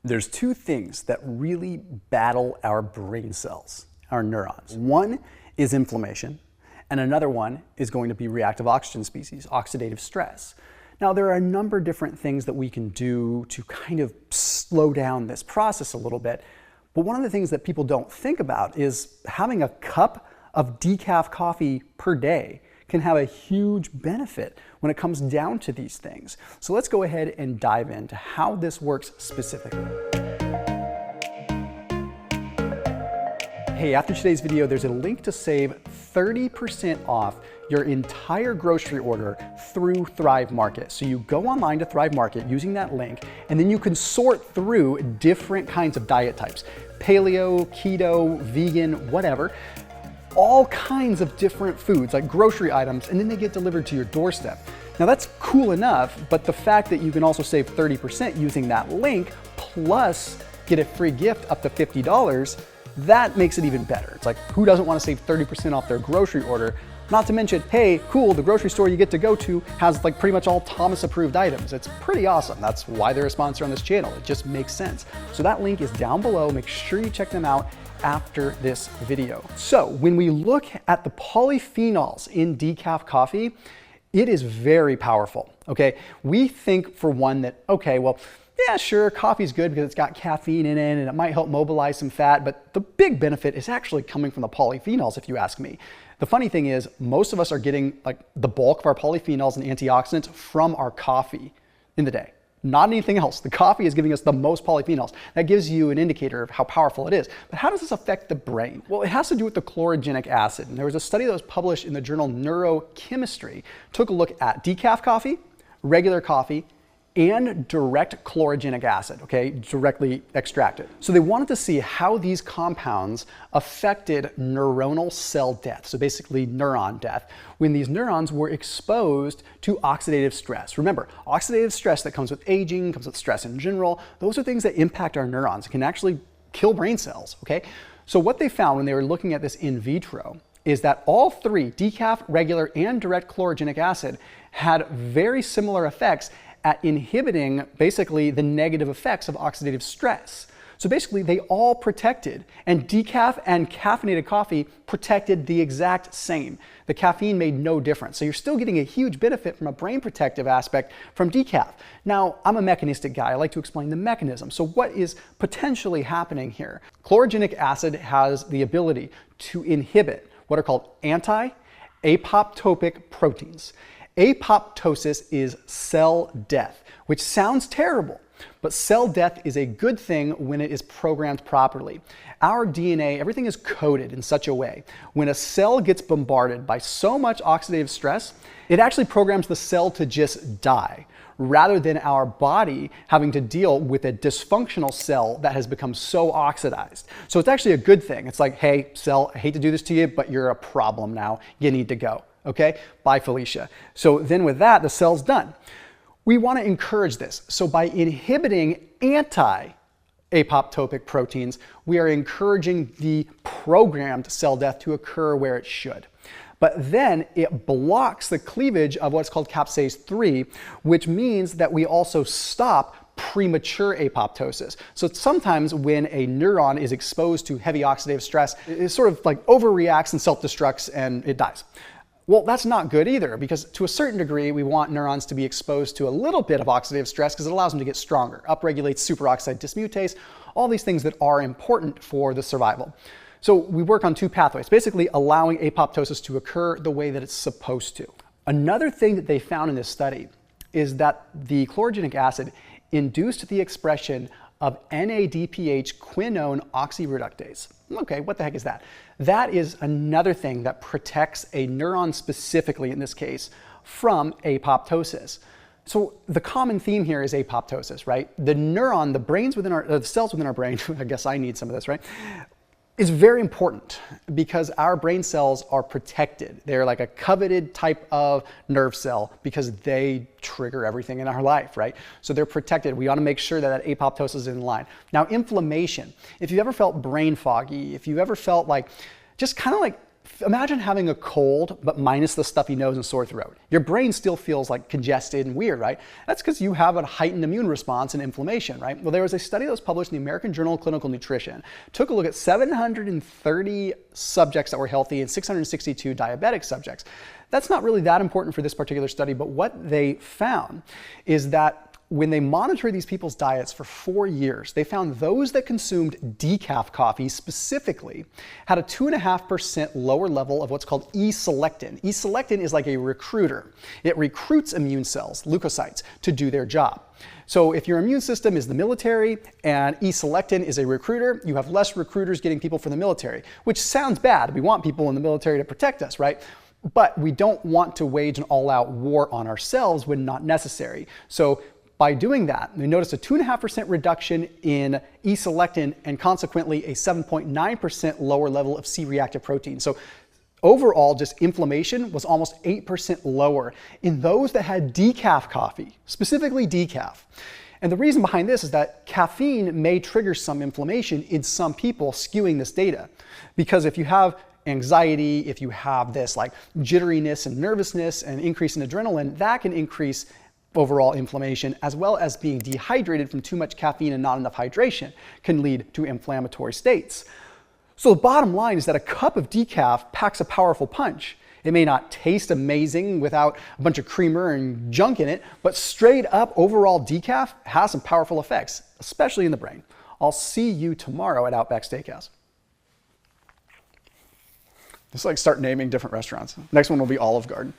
There's two things that really battle our brain cells, our neurons. One is inflammation, and another one is going to be reactive oxygen species, oxidative stress. Now, there are a number of different things that we can do to kind of slow down this process a little bit, but one of the things that people don't think about is having a cup of decaf coffee per day can have a huge benefit when it comes down to these things. So let's go ahead and dive into how this works specifically. Hey, after today's video, there's a link to save 30% off your entire grocery order through Thrive Market. So you go online to Thrive Market using that link, and then you can sort through different kinds of diet types: paleo, keto, vegan, whatever. All kinds of different foods, like grocery items, and then they get delivered to your doorstep. Now that's cool enough, but the fact that you can also save 30% using that link, plus get a free gift up to $50, that makes it even better. It's like, who doesn't want to save 30% off their grocery order? Not to mention, hey, cool, the grocery store you get to go to has like pretty much all Thomas approved items. It's pretty awesome. That's why they're a sponsor on this channel. It just makes sense. So that link is down below. Make sure you check them out after this video. So when we look at the polyphenols in decaf coffee, it is very powerful, okay? We think for one that, okay, well, yeah, sure, coffee's good because it's got caffeine in it and it might help mobilize some fat, but the big benefit is actually coming from the polyphenols, if you ask me. The funny thing is, most of us are getting like the bulk of our polyphenols and antioxidants from our coffee in the day. Not anything else. The coffee is giving us the most polyphenols. That gives you an indicator of how powerful it is. But how does this affect the brain? Well, it has to do with the chlorogenic acid. And there was a study that was published in the journal Neurochemistry, took a look at decaf coffee, regular coffee, and direct chlorogenic acid, okay, directly extracted. So they wanted to see how these compounds affected neuronal cell death, so basically neuron death, when these neurons were exposed to oxidative stress. Remember, oxidative stress that comes with aging, comes with stress in general, those are things that impact our neurons. It can actually kill brain cells, okay? So what they found when they were looking at this in vitro is that all three, decaf, regular, and direct chlorogenic acid, had very similar effects at inhibiting basically the negative effects of oxidative stress. So basically they all protected, and decaf and caffeinated coffee protected the exact same. The caffeine made no difference. So you're still getting a huge benefit from a brain protective aspect from decaf. Now, I'm a mechanistic guy. I like to explain the mechanism. So what is potentially happening here? Chlorogenic acid has the ability to inhibit what are called anti-apoptotic proteins. Apoptosis is cell death, which sounds terrible, but cell death is a good thing when it is programmed properly. Our DNA, everything is coded in such a way. When a cell gets bombarded by so much oxidative stress, it actually programs the cell to just die, rather than our body having to deal with a dysfunctional cell that has become so oxidized. So it's actually a good thing. It's like, hey, cell, I hate to do this to you, but you're a problem now. You need to go. Okay, bye Felicia. So then with that, the cell's done. We want to encourage this. So by inhibiting anti-apoptotic proteins, we are encouraging the programmed cell death to occur where it should. But then it blocks the cleavage of what's called capsase 3, which means that we also stop premature apoptosis. So sometimes when a neuron is exposed to heavy oxidative stress, it sort of like overreacts and self-destructs and it dies. Well, that's not good either, because to a certain degree, we want neurons to be exposed to a little bit of oxidative stress because it allows them to get stronger, upregulates superoxide dismutase, all these things that are important for the survival. So we work on two pathways, basically allowing apoptosis to occur the way that it's supposed to. Another thing that they found in this study is that the chlorogenic acid induced the expression of NADPH quinone oxyreductase. Okay, what the heck is that? That is another thing that protects a neuron specifically, in this case, from apoptosis. So the common theme here is apoptosis, right? The neuron, the cells within our brain, I guess I need some of this, right? Is very important because our brain cells are protected. They're like a coveted type of nerve cell because they trigger everything in our life, right? So they're protected. We want to make sure that apoptosis is in line. Now, inflammation. If you've ever felt brain foggy, if you've ever felt like just kind of like Imagine having a cold, but minus the stuffy nose and sore throat. Your brain still feels like congested and weird, right? That's because you have a heightened immune response and inflammation, right? Well, there was a study that was published in the American Journal of Clinical Nutrition. Took a look at 730 subjects that were healthy and 662 diabetic subjects. That's not really that important for this particular study, but what they found is that when they monitored these people's diets for 4 years, they found those that consumed decaf coffee specifically had a 2.5% lower level of what's called E-selectin. E-selectin is like a recruiter. It recruits immune cells, leukocytes, to do their job. So if your immune system is the military and E-selectin is a recruiter, you have less recruiters getting people from the military, which sounds bad. We want people in the military to protect us, right? But we don't want to wage an all-out war on ourselves when not necessary. So by doing that, we noticed a 2.5% reduction in E-selectin and consequently a 7.9% lower level of C-reactive protein. So overall, just inflammation was almost 8% lower in those that had decaf coffee, specifically decaf. And the reason behind this is that caffeine may trigger some inflammation in some people, skewing this data. Because if you have anxiety, if you have this like jitteriness and nervousness and increase in adrenaline, that can increase overall inflammation, as well as being dehydrated from too much caffeine and not enough hydration can lead to inflammatory states. So the bottom line is that a cup of decaf packs a powerful punch. It may not taste amazing without a bunch of creamer and junk in it, but straight up overall decaf has some powerful effects, especially in the brain. I'll see you tomorrow at Outback Steakhouse. Just like start naming different restaurants. Next one will be Olive Garden.